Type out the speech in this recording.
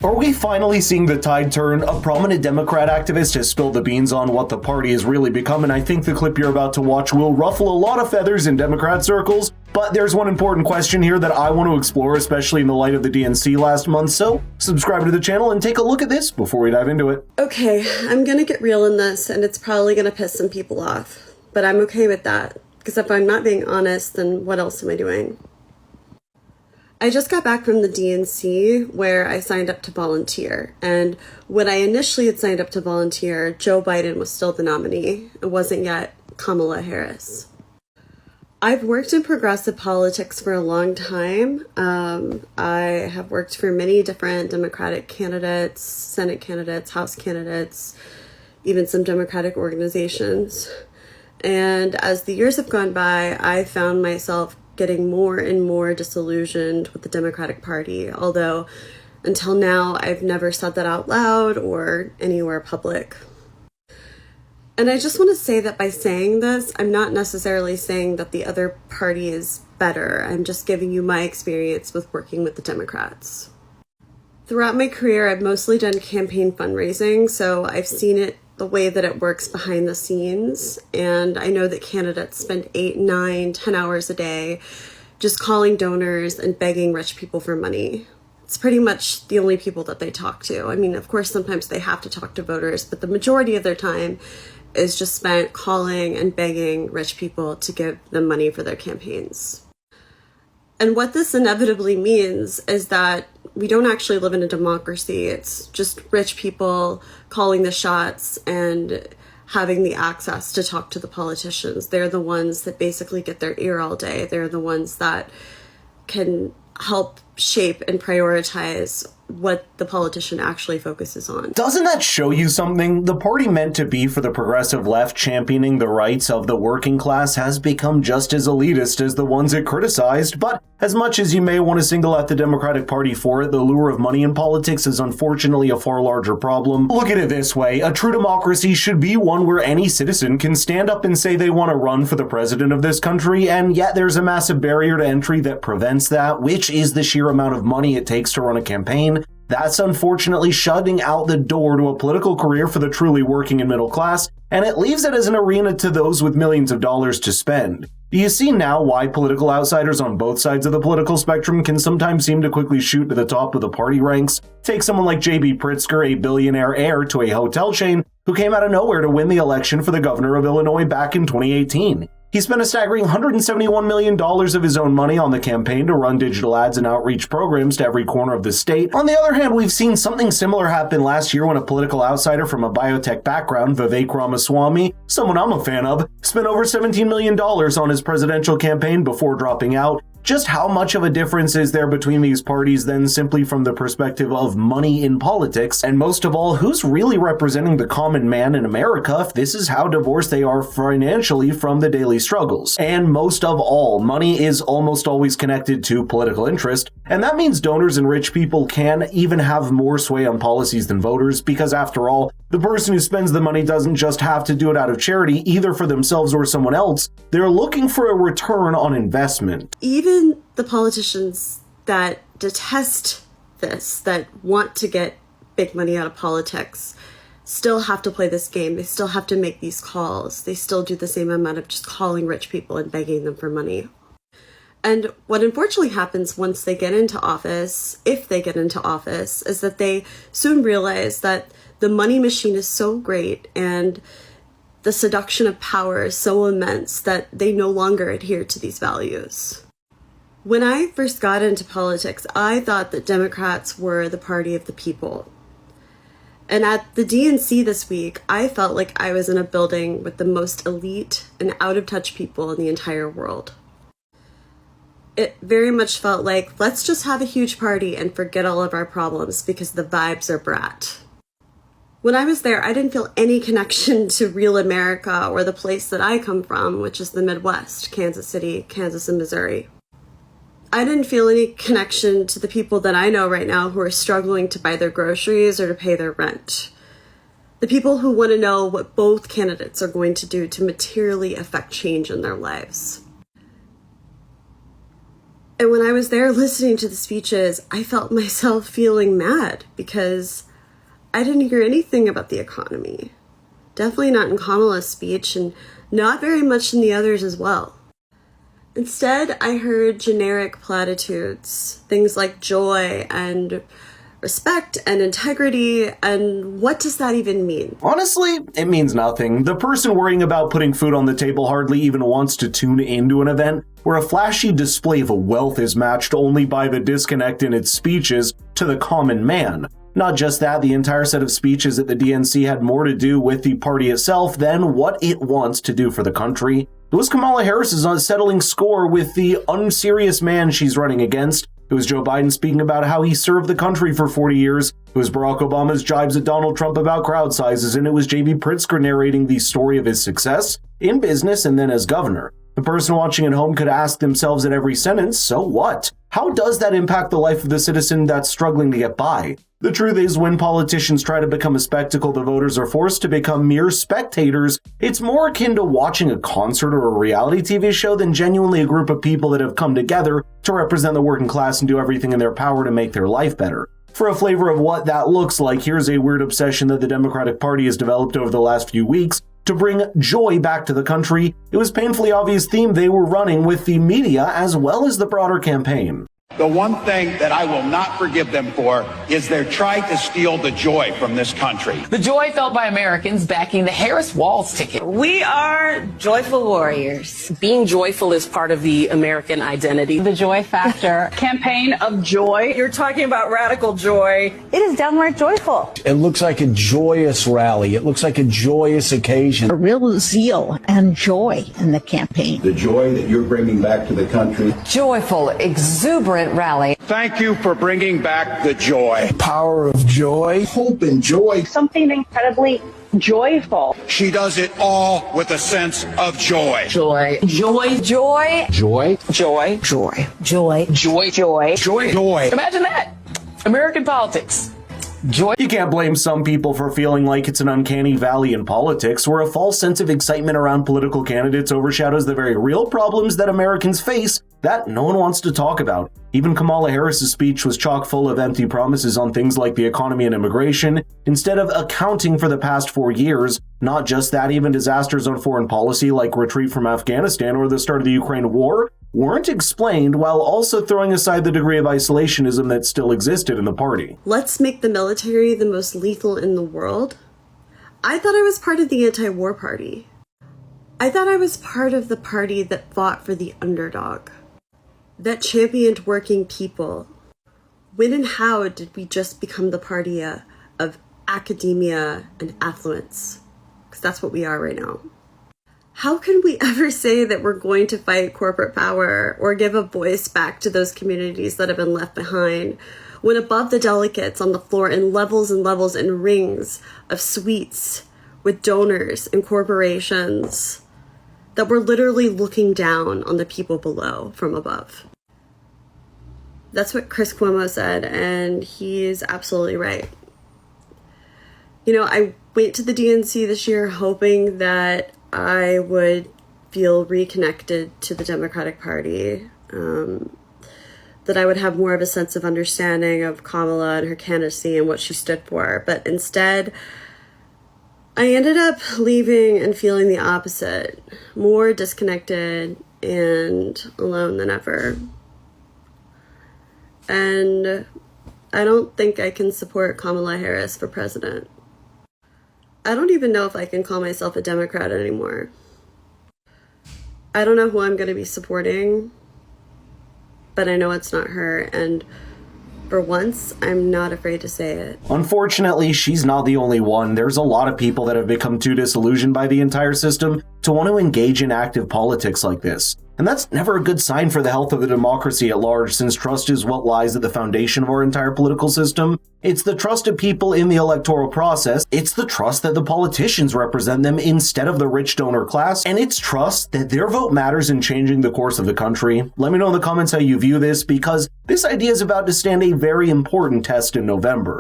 Are we finally seeing the tide turn? A prominent Democrat activist has spilled the beans on what the party has really become, and I think the clip you're about to watch will ruffle a lot of feathers in Democrat circles. But there's one important question here that I want to explore, especially in the light of the DNC last month, so subscribe to the channel and take a look at this before we dive into it. Okay, I'm gonna get real in this, and it's probably gonna piss some people off, but I'm okay with that, because if I'm not being honest, then what else am I doing? I just got back from the DNC where I signed up to volunteer. And when I initially had signed up to volunteer, Joe Biden was still the nominee. It wasn't yet Kamala Harris. I've worked in progressive politics for a long time. I have worked for many different Democratic candidates, Senate candidates, House candidates, even some Democratic organizations. And as the years have gone by, I found myself getting more and more disillusioned with the Democratic Party, although until now I've never said that out loud or anywhere public. And I just want to say that by saying this, I'm not necessarily saying that the other party is better. I'm just giving you my experience with working with the Democrats. Throughout my career, I've mostly done campaign fundraising, so I've seen it the way that it works behind the scenes. And I know that candidates spend 8, 9, 10 hours a day just calling donors and begging rich people for money. It's pretty much the only people that they talk to. I mean, of course, sometimes they have to talk to voters, but the majority of their time is just spent calling and begging rich people to give them money for their campaigns. And what this inevitably means is that we don't actually live in a democracy. It's just rich people calling the shots and having the access to talk to the politicians. They're the ones that basically get their ear all day. They're the ones that can help shape and prioritize what the politician actually focuses on. Doesn't that show you something? The party meant to be for the progressive left championing the rights of the working class has become just as elitist as the ones it criticized, but as much as you may want to single out the Democratic Party for it, the lure of money in politics is unfortunately a far larger problem. Look at it this way, a true democracy should be one where any citizen can stand up and say they want to run for the president of this country, and yet there's a massive barrier to entry that prevents that, which is the sheer amount of money it takes to run a campaign. That's unfortunately shutting out the door to a political career for the truly working and middle class, and it leaves it as an arena to those with millions of dollars to spend. Do you see now why political outsiders on both sides of the political spectrum can sometimes seem to quickly shoot to the top of the party ranks? Take someone like J.B. Pritzker, a billionaire heir to a hotel chain, who came out of nowhere to win the election for the governor of Illinois back in 2018. He spent a staggering $171 million of his own money on the campaign to run digital ads and outreach programs to every corner of the state. On the other hand, we've seen something similar happen last year when a political outsider from a biotech background, Vivek Ramaswamy, someone I'm a fan of, spent over $17 million on his presidential campaign before dropping out. Just how much of a difference is there between these parties then simply from the perspective of money in politics? And most of all, who's really representing the common man in America if this is how divorced they are financially from the daily struggles? And most of all, money is almost always connected to political interest, and that means donors and rich people can even have more sway on policies than voters, because after all, the person who spends the money doesn't just have to do it out of charity, either for themselves or someone else. They're looking for a return on investment. Even the politicians that detest this, that want to get big money out of politics, still have to play this game. They still have to make these calls. They still do the same amount of just calling rich people and begging them for money. And what unfortunately happens once they get into office, if they get into office, is that they soon realize that the money machine is so great and the seduction of power is so immense that they no longer adhere to these values. When I first got into politics, I thought that Democrats were the party of the people. And at the DNC this week, I felt like I was in a building with the most elite and out-of-touch people in the entire world. It very much felt like, let's just have a huge party and forget all of our problems because the vibes are brat. When I was there, I didn't feel any connection to real America or the place that I come from, which is the Midwest, Kansas City, Kansas, and Missouri. I didn't feel any connection to the people that I know right now who are struggling to buy their groceries or to pay their rent. The people who want to know what both candidates are going to do to materially affect change in their lives. And when I was there listening to the speeches, I felt myself feeling mad because I didn't hear anything about the economy. Definitely not in Kamala's speech, and not very much in the others as well. Instead, I heard generic platitudes, things like joy and respect and integrity, and what does that even mean? Honestly, it means nothing. The person worrying about putting food on the table hardly even wants to tune into an event where a flashy display of wealth is matched only by the disconnect in its speeches to the common man. Not just that, the entire set of speeches at the DNC had more to do with the party itself than what it wants to do for the country. It was Kamala Harris's unsettling score with the unserious man she's running against. It was Joe Biden speaking about how he served the country for 40 years. It was Barack Obama's jibes at Donald Trump about crowd sizes, and it was J.B. Pritzker narrating the story of his success in business and then as governor. The person watching at home could ask themselves at every sentence, so what? How does that impact the life of the citizen that's struggling to get by? The truth is, when politicians try to become a spectacle, the voters are forced to become mere spectators. It's more akin to watching a concert or a reality TV show than genuinely a group of people that have come together to represent the working class and do everything in their power to make their life better. For a flavor of what that looks like, here's a weird obsession that the Democratic Party has developed over the last few weeks to bring joy back to the country. It was a painfully obvious theme they were running with the media as well as the broader campaign. The one thing that I will not forgive them for is their try to steal the joy from this country. The joy felt by Americans backing the Harris-Walz ticket. We are joyful warriors. Being joyful is part of the American identity. The joy factor. Campaign of joy. You're talking about radical joy. It is downright joyful. It looks like a joyous rally. It looks like a joyous occasion. A real zeal and joy in the campaign. The joy that you're bringing back to the country. Joyful, exuberant rally. Thank you for bringing back the joy. Power of joy. Hope and joy. Something incredibly joyful. She does it all with a sense of joy. Joy. Joy. Joy. Joy. Joy. Joy. Joy. Joy. Joy. Joy. Joy. Imagine that. American politics. Joy. You can't blame some people for feeling like it's an uncanny valley in politics, where a false sense of excitement around political candidates overshadows the very real problems that Americans face that no one wants to talk about. Even Kamala Harris's speech was chock full of empty promises on things like the economy and immigration, instead of accounting for the past 4 years. Not just that, even disasters on foreign policy like retreat from Afghanistan or the start of the Ukraine war weren't explained, while also throwing aside the degree of isolationism that still existed in the party. Let's make the military the most lethal in the world? I thought I was part of the anti-war party. I thought I was part of the party that fought for the underdog, that championed working people. When and how did we just become the party of academia and affluence? Because that's what we are right now. How can we ever say that we're going to fight corporate power or give a voice back to those communities that have been left behind when above the delegates on the floor in levels and levels and rings of suites with donors and corporations that we're literally looking down on the people below from above? That's what Chris Cuomo said, and he's absolutely right. You know, I went to the DNC this year hoping that I would feel reconnected to the Democratic Party, that I would have more of a sense of understanding of Kamala and her candidacy and what she stood for. But instead, I ended up leaving and feeling the opposite, more disconnected and alone than ever. And I don't think I can support Kamala Harris for president. I don't even know if I can call myself a Democrat anymore. I don't know who I'm going to be supporting, but I know it's not her, and for once, I'm not afraid to say it. Unfortunately, she's not the only one. There's a lot of people that have become too disillusioned by the entire system to want to engage in active politics like this. And that's never a good sign for the health of the democracy at large, since trust is what lies at the foundation of our entire political system. It's the trust of people in the electoral process. It's the trust that the politicians represent them instead of the rich donor class. And it's trust that their vote matters in changing the course of the country. Let me know in the comments how you view this, because this idea is about to stand a very important test in November.